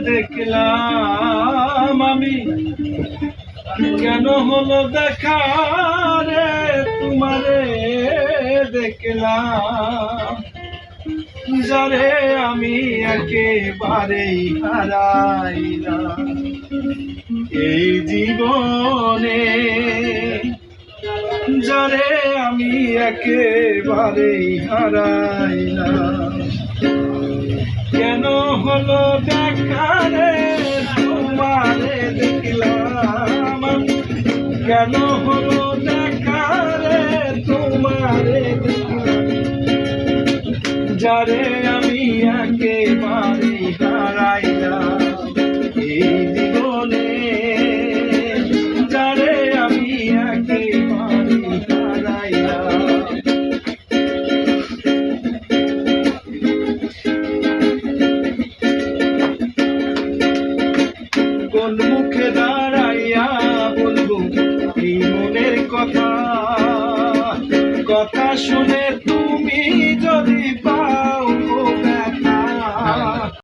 দেখলাম আমি, কেন হলো দেখা রে তোমারে দেখলাম, যারে আমি একেবারেই হারাইলাম এই জীবনে, যারে আমি একেবারেই হারাইলাম। কেন হলো দেখা রে তোমারে দেখলাম, কেন হলো দেখা রে তোমারে দেখলাম, যারে আমি একেবারেই হারাইলাম এই জীবনে, যারে আমি একেবারেই হারাইলাম। কোন মুখে দাঁড়াইয়া বলবো এই মনের কথা, কথা শুনে তুমি যদি